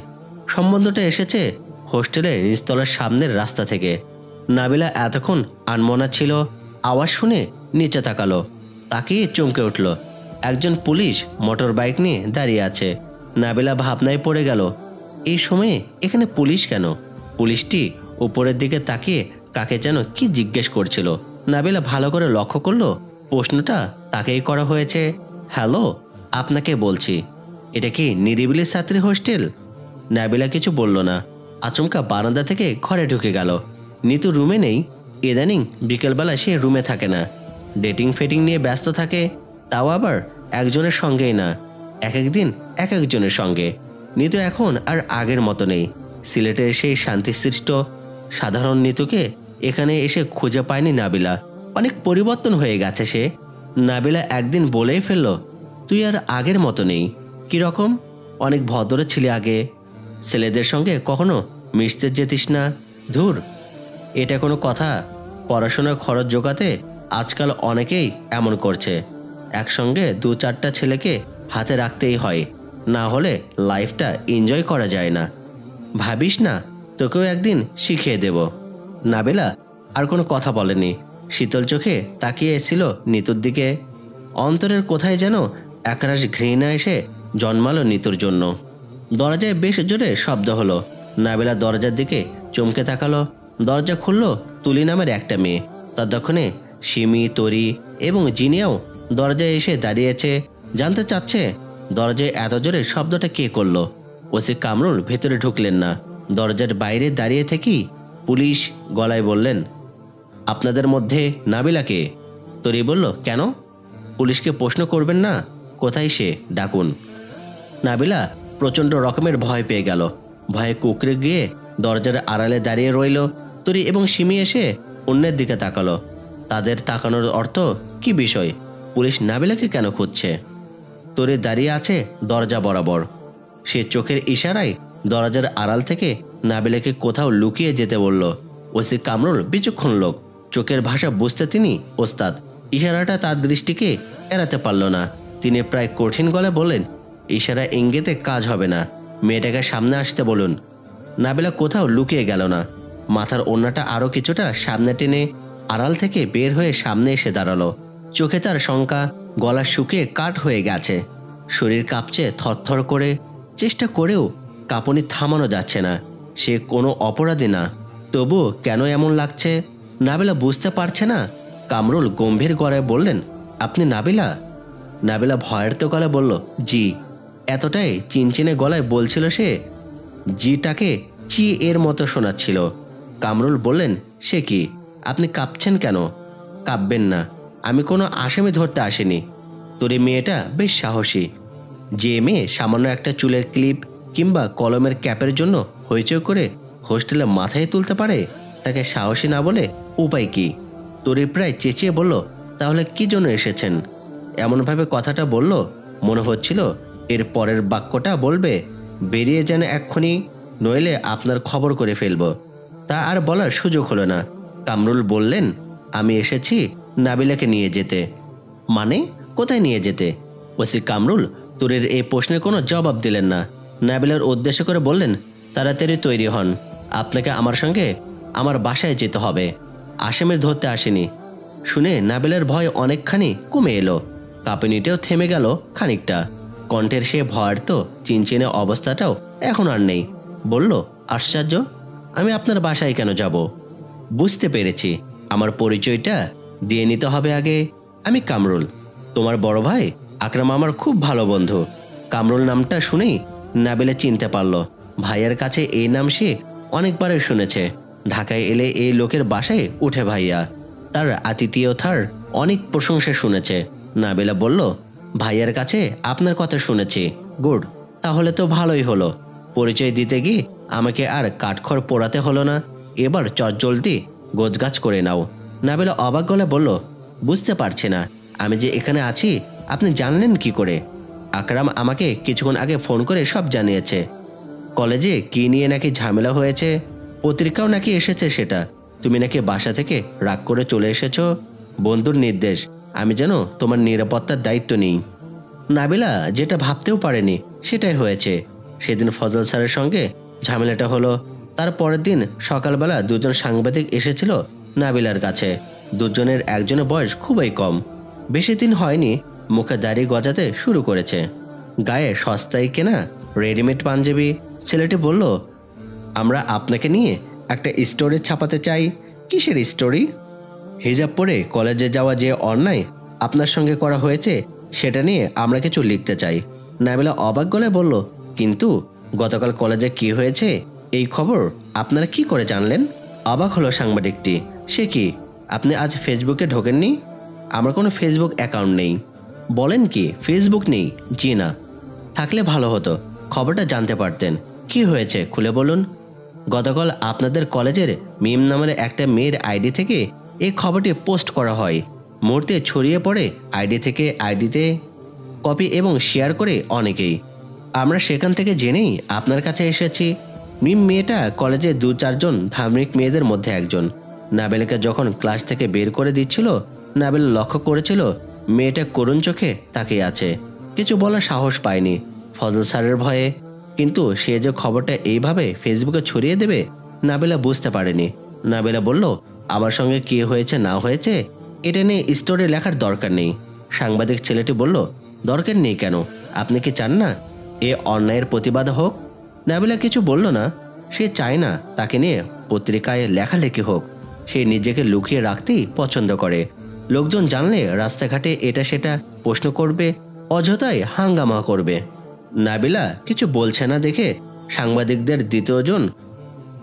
সম্বন্ধটা এসেছে হোস্টেলের নিচতলার সামনের রাস্তা থেকে। নাবিলা এতক্ষণ আনমনা ছিল। আওয়াজ শুনে নিচে তাকালো। তাকিয়ে চমকে উঠল। একজন পুলিশ মোটর বাইক নিয়ে দাঁড়িয়ে আছে। নাবিলা ভাবনায় পড়ে গেল, এই সময়ে এখানে পুলিশ কেন? পুলিশটি উপরের দিকে তাকিয়ে কাকে যেন কি জিজ্ঞেস করছিল। নাবিলা ভালো করে লক্ষ্য করলো প্রশ্নটা তাকেই করা হয়েছে। হ্যালো, আপনাকে বলছি, এটা কি নিরিবিলি ছাত্রী হোস্টেল? নাবিলা কিছু বলল না। আচমকা বারান্দা থেকে ঘরে ঢুকে গেল। নিতু রুমে নেই। ইদানিং বিকেলবেলা সে রুমে থাকে না, ডেটিং ফেটিং নিয়ে ব্যস্ত থাকে। তাও আবার একজনের সঙ্গেই না, এক একদিন এক একজনের সঙ্গে। নিতু এখন আর আগের মতো নেই। সিলেটের সেই শান্তিসৃষ্ট সাধারণ নিতুকে এখানে এসে খুঁজে পায়নি নাবিলা। অনেক পরিবর্তন হয়ে গেছে সে। নাবিলা একদিন বলেই ফেলল, তুই আর আগের মতো নেই। কিরকম? অনেক ভদ্র ছিলে আগে, ছেলেদের সঙ্গে কখনো মিশতে যেতিস না। ধুর, এটা কোনো কথা? পড়াশোনার খরচ জোগাতে আজকাল অনেকেই এমন করছে। একসঙ্গে 2-4টা ছেলেকে হাতে রাখতেই হয়, না হলে লাইফটা এনজয় করা যায় না। ভাবিস না, তোকেও একদিন শিখিয়ে দেব। নাবিলা আর কোনো কথা বলেনি, শীতল চোখে তাকিয়ে ছিল নিতুর দিকে। অন্তরের কোথায় যেন একরাশ ঘৃণা এসে জন্মালো নিতুর জন্য। দরজায় বেশ জোরে শব্দ হলো। নাবিলা দরজার দিকে চমকে তাকালো। দরজা খুলল তুলি নামের একটা মেয়ে। ততক্ষণে সিমি, তরি এবং জিনিয়াও দরজায় এসে দাঁড়িয়েছে। জানতে চাচ্ছে দরজায় এত জোরে শব্দটা কে করলো। ওসি কামরুল ভেতরে ঢুকলেন না, দরজার বাইরে দাঁড়িয়ে থেকেই পুলিশ গলায় বললেন, আপনাদের মধ্যে নাবিলাকে? তরি বলল, কেন? পুলিশকে প্রশ্ন করবেন না? কোথায় সে, ডাকুন। নাবিলা প্রচণ্ড রকমের ভয় পেয়ে গেল। ভয়ে কুকড়ে গিয়ে দরজার আড়ালে দাঁড়িয়ে রইল। তরি এবং সিমি এসে অন্যের দিকে তাকালো। তাদের তাকানোর অর্থ কি বিষয়? পুলিশ নাবিলাকে কেন খুঁজছে? তরি দাঁড়িয়ে আছে দরজা বরাবর। সে চোখের ইশারায় দরজার আড়াল থেকে নাবিলাকে কোথাও লুকিয়ে যেতে বলল। ওসি কামরুল বিচক্ষণ লোক, চোখের ভাষা বুঝতে তিনি ওস্তাদ। ইশারাটা তার দৃষ্টিকে এড়াতে পারল না। তিনি প্রায় কঠিন গলায় বললেন, ইশারা ইঙ্গিতে কাজ হবে না, মেয়েটাকে সামনে আসতে বলুন। নাবিলা কোথাও লুকিয়ে গেল না। মাথার ওড়নাটা আরও কিছুটা সামনে টেনে আড়াল থেকে বের হয়ে সামনে এসে দাঁড়ালো। চোখে তার শঙ্কা, গলা শুকিয়ে কাঠ হয়ে গেছে, শরীর কাঁপছে থরথর করে। চেষ্টা করেও কাঁপুনি থামানো যাচ্ছে না। সে কোনো অপরাধী না, তবু কেন এমন লাগছে নাবিলা বুঝতে পারছে না। কামরুল গম্ভীর গলায় বললেন, আপনি নাবিলা? নাবিলা ভয়ের তো গলায় বলল, জি। এতটাই চিনচিনে গলায় বলছিল সে, জিটাকে চি এর মতো শোনাচ্ছিল। কামরুল বললেন, সে কি, আপনি কাঁপছেন কেন? কাঁপবেন না, আমি কোনো আসামি ধরতে আসিনি। তোর এই মেয়েটা বেশ সাহসী। যে মেয়ে সামান্য একটা চুলের ক্লিপ কিংবা কলমের ক্যাপের জন্য হইচই করে হোস্টেলে মাথায় তুলতে পারে, তাকে সাহসী না বলে উপায় কি? তোরে প্রায় চেঁচিয়ে বলল, তাহলে কি জন্য এসেছেন? এমনভাবে কথাটা বলল মনে হচ্ছিল এর পরের বাক্যটা বলবে, বেরিয়ে যেন এক্ষুনি, নইলে আপনার খবর করে ফেলব। তা আর বলার সুযোগ হলো না। কামরুল বললেন, আমি এসেছি নাবিলাকে নিয়ে যেতে। মানে কোথায় নিয়ে যেতে? ওসি কামরুল তোরের এই প্রশ্নের কোনো জবাব দিলেন না। নাবিলার উদ্দেশ্য করে বললেন, তাড়াতাড়ি তৈরি হন, আপনাকে আমার সঙ্গে আমার বাসায় যেতে হবে। আসামি ধরতে আসেনি। শুনে নাবিলার ভয় অনেকখানি কমে এলো, কাঁপুনিটাও থেমে গেল খানিকটা। কণ্ঠের সে ভয়ের তো চিনচিনে অবস্থাটাও এখন আর নেই। বলল, আশ্চর্য, আমি আপনার বাসায় কেন যাব? বুঝতে পেরেছি, আমার পরিচয়টা দিয়ে নিতে হবে আগে। আমি কামরুল, তোমার বড় ভাই আকরাম আমার খুব ভালো বন্ধু। কামরুল নামটা শুনেই নাবিলা চিনতে পারল। ভাইয়ার কাছে এই নাম সে অনেকবারই শুনেছে। ঢাকায় এলে এই লোকের বাসায় উঠে ভাইয়া, তার আতিথেয়তার অনেক প্রশংসা শুনেছে। নাবিলা বলল, ভাইয়ার কাছে আপনার কথা শুনেছি। গুড, তাহলে তো ভালোই হলো। পরিচয় দিতে গিয়ে আমাকে আর কাঠখড় পোড়াতে হলো না। এবার চটজলদি গোছগাছ করে নাও। নাবিলা অবাক গলে বলল, বুঝতে পারছি না, আমি যে এখানে আছি আপনি জানলেন কি করে? আকরাম আমাকে কিছুক্ষণ আগে ফোন করে সব জানিয়েছে। কলেজে কি নিয়ে নাকি ঝামেলা হয়েছে, পত্রিকাও নাকি এসেছে সেটা। তুমি নাকি বাসা থেকে রাগ করে চলে এসেছো। বন্ধুর নির্দেশ আমি যেন তোমার নিরাপত্তার দায়িত্ব নিই। নাবিলা যেটা ভাবতেও পারেনি সেটাই হয়েছে। সেদিন ফজল স্যারের সঙ্গে ঝামেলাটা হলো। তার পরের দিন সকালবেলা দুজন সাংবাদিক এসেছিল নাবিলার কাছে। দুজনের একজনের বয়স খুবই কম, বেশি দিন হয়নি মুখে দাড়ি গজাতে শুরু করেছে, গায়ে সস্তায় কেনা রেডিমেড পাঞ্জাবি। ছেলেটি বলল, আমরা আপনাকে নিয়ে একটা স্টোরি ছাপাতে চাই। কিসের স্টোরি? হিজাব পরে কলেজে যাওয়া যে অন্যায় আপনার সঙ্গে করা হয়েছে সেটা নিয়ে আমরা কিছু লিখতে চাই। নাবিলা অবাক গলায় বলল, কিন্তু গতকাল কলেজে কি হয়েছে এই খবর আপনারা কি করে জানলেন? অবাক হলো সাংবাদিকটি। সে কি, আপনি আজ ফেসবুকে ঢোকেননি? আমার কোনো ফেসবুক অ্যাকাউন্ট নেই। বলেন কি, ফেসবুক নেই? জি না। থাকলে ভালো হতো, খবরটা জানতে পারতেন। কি হয়েছে খুলে বলুন। গতকাল আপনাদের কলেজের মিম নামের একটা মেয়ের আইডি থেকে এই খবরটি পোস্ট করা হয়। মুহূর্তে ছড়িয়ে পড়ে আইডি থেকে আইডিতে কপি এবং শেয়ার করে অনেকেই। আমরা সেখান থেকে জেনেই আপনার কাছে এসেছি। মিম মেয়েটা কলেজে 2-4 জন ধার্মিক মেয়েদের মধ্যে একজন। নাবিলাকে যখন ক্লাস থেকে বের করে দিচ্ছিল, নাবিল লক্ষ্য করেছিল মেয়েটা করুণ চোখে তাকিয়ে আছে। কিছু বলার সাহস পায়নি ফজল স্যারের ভয়ে, কিন্তু সে যে খবরটা এইভাবে ফেসবুকে ছড়িয়ে দেবে নাবিলা বুঝতে পারেনি। নাবিলা বলল, আমার সঙ্গে কি হয়েছে না হয়েছে এটা নিয়ে স্টোরি লেখার দরকার নেই। সাংবাদিক ছেলেটি বলল, দরকার নেই কেন? আপনি কি চান না এ অন্যায়ের প্রতিবাদ হোক? নাবিলা কিছু বলল না। সে চায় না তাকে নিয়ে পত্রিকায় লেখালেখি হোক। সে নিজেকে লুকিয়ে রাখতেই পছন্দ করে। লোকজন জানলে রাস্তাঘাটে এটা সেটা প্রশ্ন করবে, অযথাই হাঙ্গামা করবে। নাবিলা কিছু বলছে না দেখে সাংবাদিকদের দ্বিতীয়জন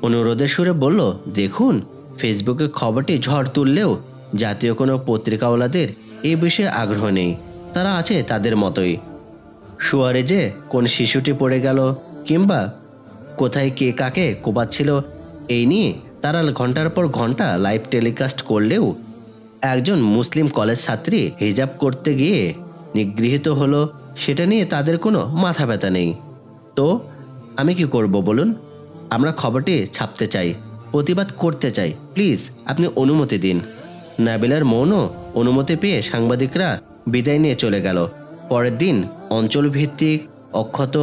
অনুরোধের সুরে বলল, দেখুন, ফেসবুকে খবরটি ঝড় তুললেও জাতীয় কোনো পত্রিকাওয়ালাদের এই বিষয়ে আগ্রহ নেই। তারা আছে তাদের মতোই। শুয়ারে যে কোন শিশুটি পড়ে গেল কিংবা কোথায় কে কাকে কোপাচ্ছিল এই নিয়ে তারা ঘন্টার পর ঘন্টা লাইভ টেলিকাস্ট করলেও একজন মুসলিম কলেজ ছাত্রী হিজাব করতে গিয়ে নিগৃহীত হলো, সেটা নিয়ে তাদের কোনো মাথা ব্যথা নেই। তো আমি কি করব বলুন? আমরা খবরটি ছাপতে চাই, প্রতিবাদ করতে চাই, প্লিজ আপনি অনুমতি দিন। নাবিলার মৌনও অনুমতি পেয়ে সাংবাদিকরা বিদায় নিয়ে চলে গেল। পরের দিন অঞ্চলভিত্তিক অক্ষত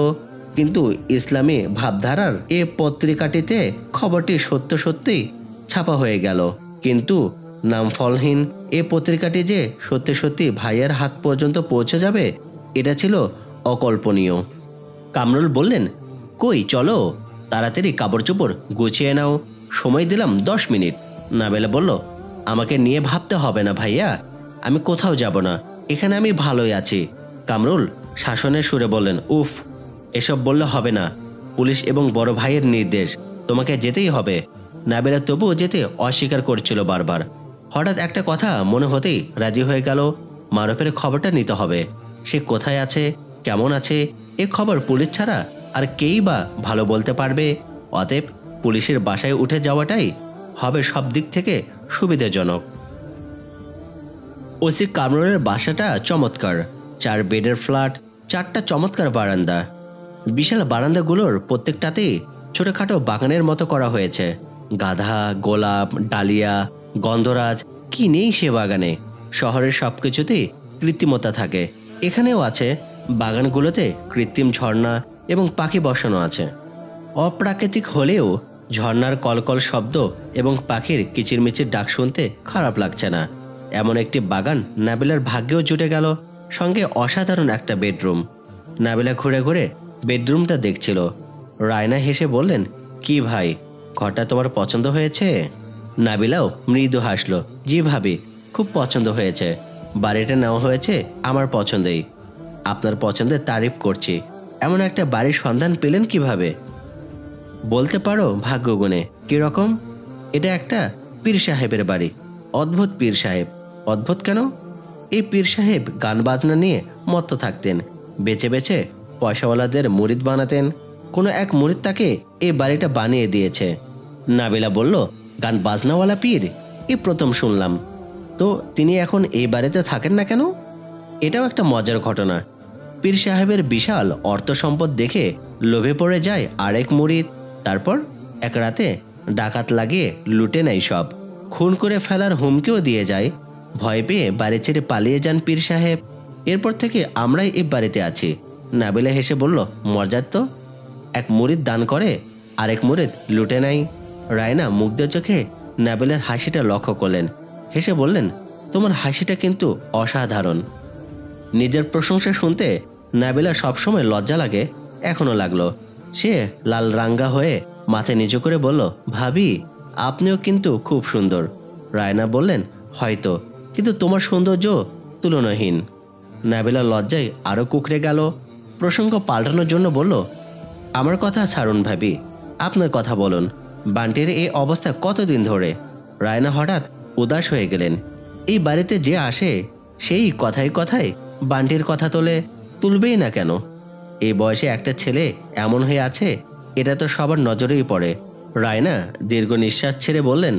কিন্তু ইসলামী ভাবধারার এ পত্রিকাটিতে খবরটি সত্য সত্যিই ছাপা হয়ে গেল। কিন্তু নামফলহীন এ পত্রিকাটি যে সত্যি সত্যি ভাইয়ের হাত পর্যন্ত পৌঁছে যাবে এটা ছিল অকল্পনীয়। কামরুল বললেন, কই চলো, তাড়াতাড়ি কাপড় চোপড় গুছিয়ে নাও, সময় দিলাম 10 মিনিট। নাবেলা বলল, আমাকে নিয়ে ভাবতে হবে না ভাইয়া, আমি কোথাও যাব না, এখানে আমি ভালোই আছি। কামরুল শাসনের সুরে বললেন, উফ, এসব বললে হবে না, পুলিশ এবং বড় ভাইয়ের নির্দেশ, তোমাকে যেতেই হবে। নাবিলা তবুও যেতে অস্বীকার করছিল বারবার। হঠাৎ একটা কথা মনে হতেই রাজি হয়ে গেল, মারুফের খবরটা নিতে হবে। সে কোথায় আছে, কেমন আছে, এ খবর পুলিশ ছাড়া আর কেই বা ভালো বলতে পারবে। অতএব পুলিশের বাসায় উঠে যাওয়াটাই হবে সব দিক থেকে সুবিধাজনক। ওসি কামরুলের বাসাটা চমৎকার। 4 বেডের ফ্ল্যাট, 4টা চমৎকার বারান্দা। বিশাল বারান্দাগুলোর প্রত্যেকটাতেই ছোটখাটো বাগানের মতো করা হয়েছে। গাধা, গোলাপ, ডালিয়া, গন্ধরাজ, কি নেই সে বাগানে। শহরের সবকিছুতেই কৃত্রিমতা থাকে, এখানেও আছে। বাগানগুলোতে কৃত্রিম ঝর্ণা এবং পাখি বসানো আছে। অপ্রাকৃতিক হলেও ঝর্ণার কলকল শব্দ এবং পাখির কিচিরমিচির ডাক শুনতে খারাপ লাগছে না। এমন একটি বাগান নাবিলার ভাগ্যেও জুটে গেল, সঙ্গে অসাধারণ একটা বেডরুম। নাবিলা ঘুরে ঘুরে বেডরুমটা দেখছিল। রায়না হেসে বললেন, কি ভাই, ঘরটা তোমার পছন্দ হয়েছে? নাবিলাও মৃদু হাসলো, জি ভাবি, খুব পছন্দ হয়েছে। বাড়িটা নেওয়া হয়েছে আমার পছন্দেই। আপনার পছন্দের তারিফ করছি। এমন একটা বাড়ির সন্ধান পেলেন কিভাবে? বলতে পারো ভাগ্যগুণে। কিরকম? এটা একটা পীর সাহেবের বাড়ি। অদ্ভুত পীর সাহেব। অদ্ভুত কেন? এই পীর সাহেব গান বাজনা নিয়ে মত্ত থাকতেন, বেছে বেছে পয়সাওয়ালাদের মুরিদ বানাতেন। কোনো এক মুরিদ তাকে এই বাড়িটা বানিয়ে দিয়েছে। নাবিলা বলল, গান বাজনাওয়ালা পীর, এ প্রথম শুনলাম। তো তিনি এখন এই বাড়িতে থাকেন না কেন? এটাও একটা মজার ঘটনা। পীর সাহেবের বিশাল অর্থ সম্পদ দেখে লোভে পড়ে যায় আরেক মুরিদ। তারপর এক রাতে ডাকাত লাগিয়ে লুটে নেয় সব, খুন করে ফেলার হুমকিও দিয়ে যায়। ভয় পেয়ে বাড়ি ছেড়ে পালিয়ে যান পীর সাহেব। এরপর থেকে আমরাই এই বাড়িতে আছি। নাবিলা হেসে বলল, মজার তো, এক মুরিদ দান করে আরেক মুরিদ লুটে নেয়। রায়না মুগ্ধ চোখে নাবিলার হাসিটা লক্ষ্য করলেন, হেসে বললেন, তোমার হাসিটা কিন্তু অসাধারণ। নিজের প্রশংসা শুনতে নাবিলা সবসময় লজ্জা লাগে, এখনো লাগলো। সে লাল রাঙ্গা হয়ে মাথায় নিচু করে বলল, ভাবি, আপনিও কিন্তু খুব সুন্দর। রায়না বললেন, হয়তো, কিন্তু তোমার সৌন্দর্য তুলনাহীন। নাবিলা লজ্জায় আরো কুকড়ে গেল। প্রসঙ্গ পাল্টানোর জন্য বলল, আমার কথা ছাড়ুন ভাবি, আপনার কথা বলুন। বান্টির এই অবস্থা কতদিন ধরে? রায়না হঠাৎ উদাস হয়ে গেলেন। এই বাড়িতে যে আসে সেই কথায় কথায় বান্টির কথা তুলবেই না কেন? এই বয়সে একটা ছেলে এমন হয়ে আছে, এটা তো সবার নজরেই পড়ে। রায়না দীর্ঘ নিঃশ্বাস ছেড়ে বললেন,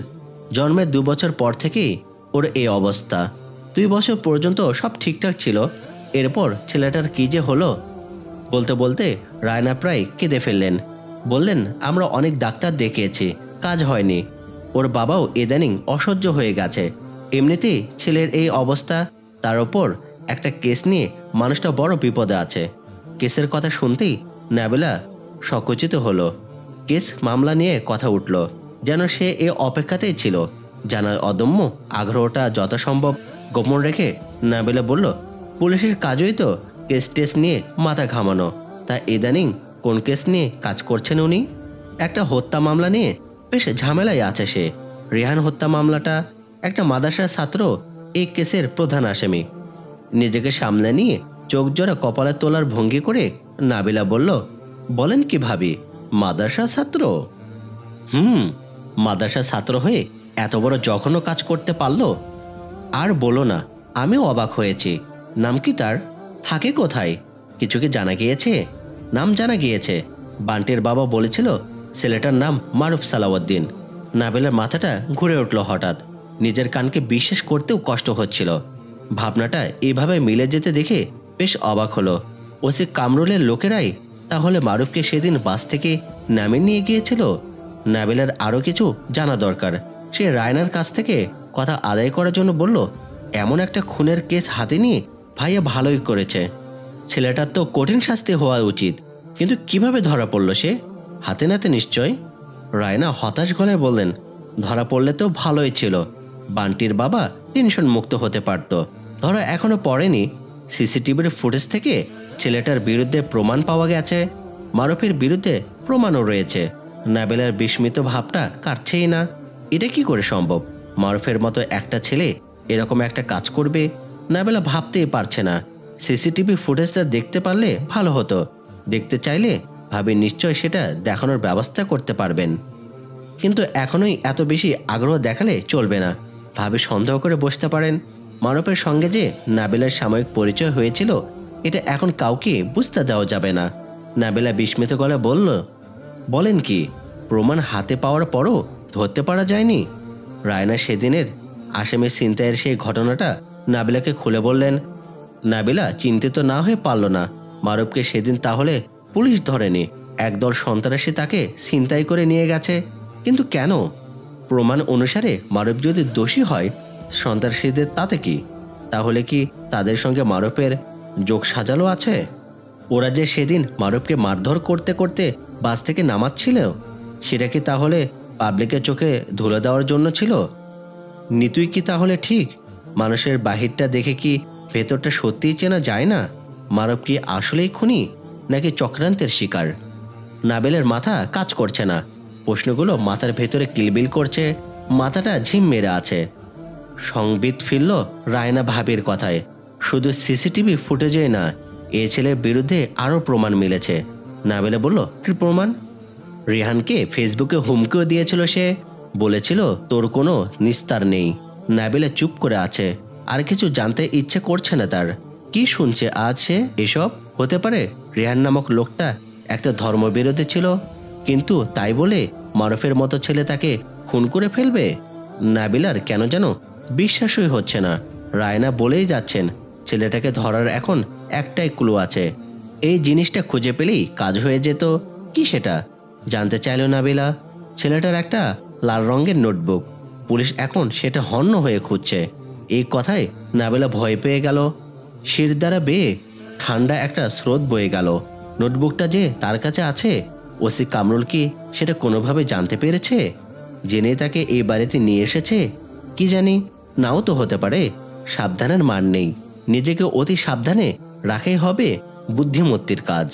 জন্মের 2 বছর পর থেকেই ওর এই অবস্থা। 2 বছর পর্যন্ত সব ঠিকঠাক ছিল, এরপর ছেলেটার কি যে হলো। বলতে বলতে রায়না প্রায় কেঁদে ফেললেন। বললেন, আমরা অনেক ডাক্তার দেখিয়েছি, কাজ হয়নি। ওর বাবাও ইদানিং অসহ্য হয়ে গেছে। এমনিতেই ছেলের এই অবস্থা, তার ওপর একটা কেস নিয়ে মানুষটা বড় বিপদে আছে। কেসের কথা শুনতেই নাবিলা সংকুচিত হলো। কেস মামলা নিয়ে কথা উঠল, যেন সে এ অপেক্ষাতেই ছিল। জানার অদম্য আগ্রহটা যথাসম্ভব গোপন রেখে নাবিলা বলল, পুলিশের কাজই তো কেস টেস নিয়ে মাথা ঘামানো। তা ইদানিং কোন কেস নিয়ে কাজ করছেন উনি? একটা হত্যা মামলা নিয়ে বেশ ঝামেলায় আছে সে। রেহান হত্যা মামলাটা। একটা মাদ্রাসার ছাত্র এই কেসের প্রধান আসামি। নিজেকে সামলে নিয়ে চোখ জোড়া কপালে তোলার ভঙ্গি করে নাবিলা বলল, বলেন কি ভাবি, মাদ্রাসা ছাত্র? মাদ্রাসা ছাত্র হয়ে এত বড় জঘন্য কাজ করতে পারলো? আর বলো না, আমিও অবাক হয়েছি। নাম কি তার? থাকে কোথায়? কিছু কি জানা গিয়েছে? নাম জানা গিয়েছে। বান্টির বাবা বলেছিল ছেলেটার নাম মারুফ সালাউদ্দিন। নাবিলার মাথাটা ঘুরে উঠল হঠাৎ। নিজের কানকে বিশ্বাস করতেও কষ্ট হচ্ছিল। ভাবনাটা এইভাবে মিলে যেতে দেখে বেশ অবাক হলো। ওসি কামরুলের লোকেরাই তাহলে মারুফকে সেদিন বাস থেকে নামিয়ে নিয়ে গিয়েছিল। নাবিলার আরও কিছু জানা দরকার। সে রায়নার কাছ থেকে কথা আদায় করার জন্য বলল, এমন একটা খুনের কেস হাতে নিয়ে ভাইয়া ভালোই করেছে। ছেলেটার তো কঠিন শাস্তি হওয়া উচিত, কিন্তু কিভাবে ধরা পড়ল সে? হাতে নাতে নিশ্চয়। রায়না হতাশ গলায় বললেন, ধরা পড়লে তো ভালোই ছিল। বান্টির বাবা টেনশন মুক্ত হতে পারত। ধরা এখনো পড়েনি। সিসিটিভির ফুটেজ থেকে ছেলেটার বিরুদ্ধে প্রমাণ পাওয়া গেছে। মারুফের বিরুদ্ধে প্রমাণও রয়েছে। নাবিলার বিস্মিত ভাবটা কাটছেই না। এটা কি করে সম্ভব? মারুফের মতো একটা ছেলে এরকম একটা কাজ করবে? নাবিলা ভাবতেই পারছে না। সিসিটিভি ফুটেজটা দেখতে পারলে ভালো হতো। দেখতে চাইলে ভাবি নিশ্চয় সেটা দেখানোর ব্যবস্থা করতে পারবেন। কিন্তু এখনোই এত বেশি আগ্রহ দেখালে চলবে না। ভাবি সন্দেহ করে বসতে পারেন। মারুফের সঙ্গে যে নাবিলার সাময়িক পরিচয় হয়েছিল, এটা এখন কাউকে বুঝতে দেওয়া যাবে না। নাবিলা বিস্মিত গলায় বলল, বলেন কি, প্রমাণ হাতে পাওয়ার পরও ধরতে পারা যায়নি? রায়না সেদিনের আসামি ছিনতাইয়ের সেই ঘটনাটা নাবিলাকে খুলে বললেন। নাবিলা চিন্তিত না হয়ে পারল না। মারুফকে সেদিন তাহলে পুলিশ ধরেনি, একদল সন্ত্রাসী তাকে ছিনতাই করে নিয়ে গেছে। কিন্তু কেন? প্রমাণ অনুসারে মারুফ যদি দোষী হয়, সন্ত্রাসীদের তাতে কি? তাহলে কি তাদের সঙ্গে মারুফের যোগ সাজালো আছে? ওরা যে সেদিন মারুফকে মারধর করতে করতে বাস থেকে নামাচ্ছিল, সেটা কি তাহলে পাবলিকের চোখে ধুলো দেওয়ার জন্য ছিল? নিতুই কি তাহলে ঠিক? মানুষের বাহিরটা দেখে কি ভেতরটা সত্যিই চেনা যায় না? মারুফ কি আসলেই খুনি, নাকি চক্রান্তের শিকার? নাবিলের মাথা কাজ করছে না। প্রশ্নগুলো মাথার ভেতরে কিলবিল করছে। মাথাটা ঝিম মেরে আছে। সংবিত ফিরল রায়না ভাবির কথায়। শুধু সিসিটিভি ফুটেজেই না, এ ছেলের বিরুদ্ধে আরও প্রমাণ মিলেছে। নাবিলা বলল, কি প্রমাণ? রেহানকে ফেসবুকে হুমকিও দিয়েছিল সে। বলেছিল তোর কোনো নিস্তার নেই। নাবিলা চুপ করে আছে। আর কিছু জানতে ইচ্ছে করছে না তার। কি শুনছে আজ সে এসব? হতে পারে রেহান নামক লোকটা একটা ধর্মবিরোধী ছিল, কিন্তু তাই বলে মারুফের মতো ছেলে তাকে খুন করে ফেলবে? নাবিলার কেন যেন বিশ্বাসই হচ্ছে না। রায়না বলেই যাচ্ছেন ছেলেটাকে ধরার এখন একটাই ক্লু আছে। এই জিনিসটা খুঁজে পেলেই কাজ হয়ে যেত। কি সেটা? জানতে চাইল নাবিলা। ছেলেটার একটা লাল রঙের নোটবুক। পুলিশ এখন সেটা হন্য হয়ে খুঁজছে। এই কথায় নাবিলা ভয় পেয়ে গেল। শির দ্বারা বেয়ে ঠান্ডা একটা স্রোত বয়ে গেল। নোটবুকটা যে তার কাছে আছে, ওসি কামরুল কি সেটা কোনোভাবে জানতে পেরেছে? জেনে তাকে এই বাড়িতে নিয়ে এসেছে? কি জানি, নাও তো হতে পারে। সাবধানের মান নেই। নিজেকে অতি সাবধানে রাখাই হবে বুদ্ধিমত্তির কাজ।